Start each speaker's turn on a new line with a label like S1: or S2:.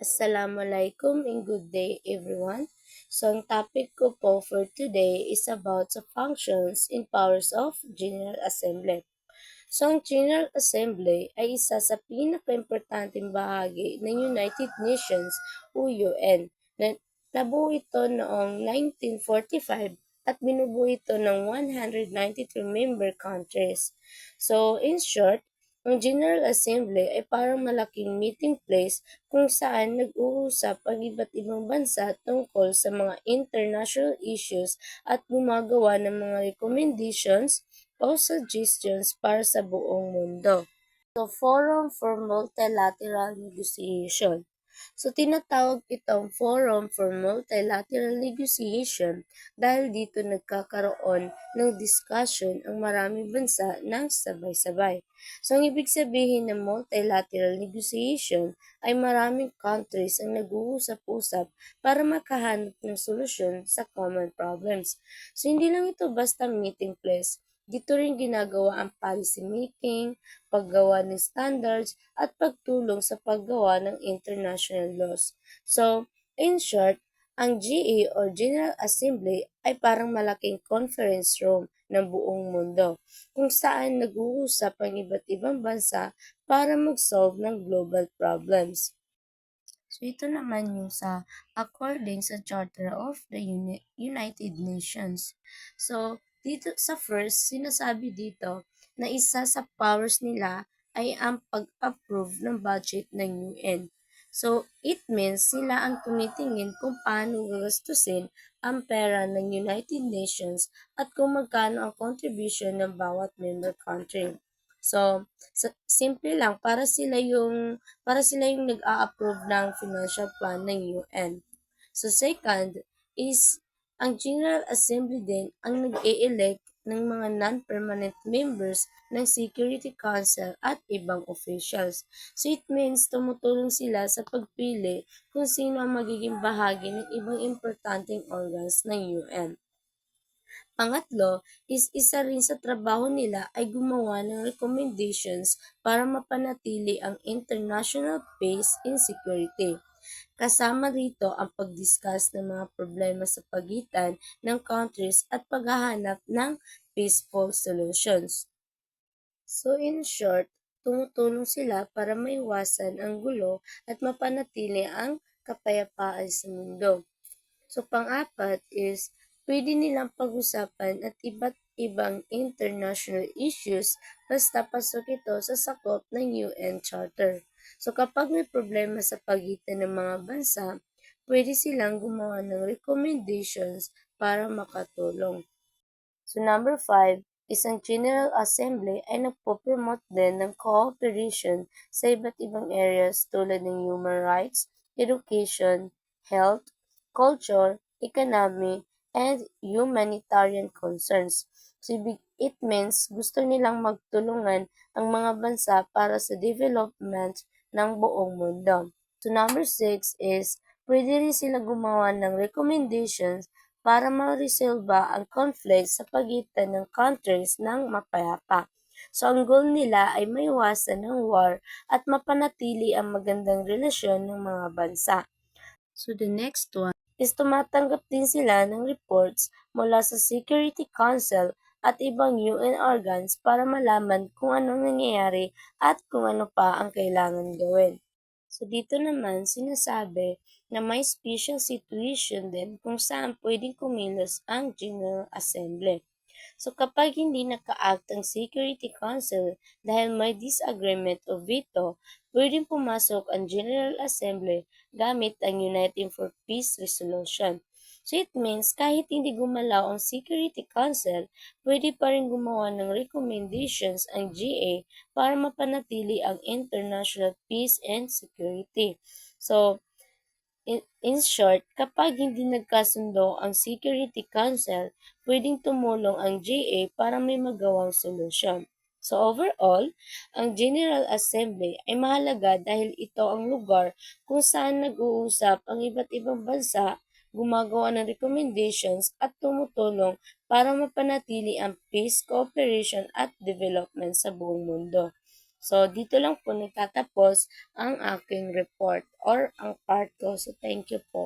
S1: Assalamualaikum and good day everyone. So ang topic ko po for today is about the functions and powers of General Assembly. So ang General Assembly ay isa sa pinakaimportanteng bahagi ng United Nations o UN. Nabuo ito noong 1945 at binubuo ito ng 193 member countries. So in short, ang General Assembly ay parang malaking meeting place kung saan nag-uusap ang iba't ibang bansa tungkol sa mga international issues at gumagawa ng mga recommendations o suggestions para sa buong mundo. So, Forum for Multilateral Negotiation. So, tinatawag itong Forum for Multilateral Negotiation dahil dito nagkakaroon ng discussion ang maraming bansa ng sabay-sabay. So, ang ibig sabihin ng multilateral negotiation ay maraming countries ang nag-uusap-usap para makahanap ng solusyon sa common problems. So, hindi lang ito basta meeting place. Dito rin ginagawa ang policy making, paggawa ng standards, at pagtulong sa paggawa ng international laws. So, in short, ang GA or General Assembly ay parang malaking conference room ng buong mundo kung saan nag-uusap ang iba't ibang bansa para mag-solve ng global problems. So, ito naman yung sa according sa Charter of the United Nations. So, dito sa first, sinasabi dito na isa sa powers nila ay ang pag-approve ng budget ng UN. So, it means sila ang tumitingin kung paano gagastusin ang pera ng United Nations at kung magkano ang contribution ng bawat member country. So, simple lang para sila yung nag-a-approve ng financial plan ng UN. So second is ang General Assembly din ang nag-e-elect ng mga non-permanent members ng Security Council at ibang officials. So it means tumutulong sila sa pagpili kung sino ang magiging bahagi ng ibang importanteng organs ng UN. Pangatlo is isa rin sa trabaho nila ay gumawa ng recommendations para mapanatili ang international peace and security. Kasama rito ang pag-discuss ng mga problema sa pagitan ng countries at paghahanap ng peaceful solutions. So in short, tumutulong sila para maiwasan ang gulo at mapanatili ang kapayapaan sa mundo. So pang-apat is pwede nilang pag-usapan at iba't ibang international issues basta pasok ito sa sakop ng UN Charter. So kapag may problema sa pagitan ng mga bansa, pwede silang gumawa ng recommendations para makatulong. So number 5 is ang General Assembly ay nagpo-promote din ng cooperation sa iba't ibang areas tulad ng human rights, education, health, culture, economy, and humanitarian concerns. So it means gusto nilang magtulungan ang mga bansa para sa development ng buong mundo. So number 6 is pwede rin sila gumawa ng recommendations para ma-resolba ang conflict sa pagitan ng countries ng mapayapa. So ang goal nila ay maiwasan ng war at mapanatili ang magandang relasyon ng mga bansa. So the next one is tumatanggap din sila ng reports mula sa Security Council at ibang UN organs para malaman kung anong nangyayari at kung ano pa ang kailangan gawin. So dito naman sinasabi na may special situation din kung saan pwedeng kumilos ang General Assembly. So kapag hindi naka-act ang Security Council dahil may disagreement o veto, pwedeng pumasok ang General Assembly gamit ang Uniting for Peace Resolution. So it means kahit hindi gumalaw ang Security Council, pwede pa rin gumawa ng recommendations ang GA para mapanatili ang international peace and security. So, in short, kapag hindi nagkasundo ang Security Council, pwedeng tumulong ang GA para may magawang solusyon. So overall, ang General Assembly ay mahalaga dahil ito ang lugar kung saan nag-uusap ang iba't ibang bansa, gumagawa ng recommendations at tumutulong para mapanatili ang peace, cooperation at development sa buong mundo. So, dito lang po nagtatapos ang aking report or ang part ko. So, thank you po.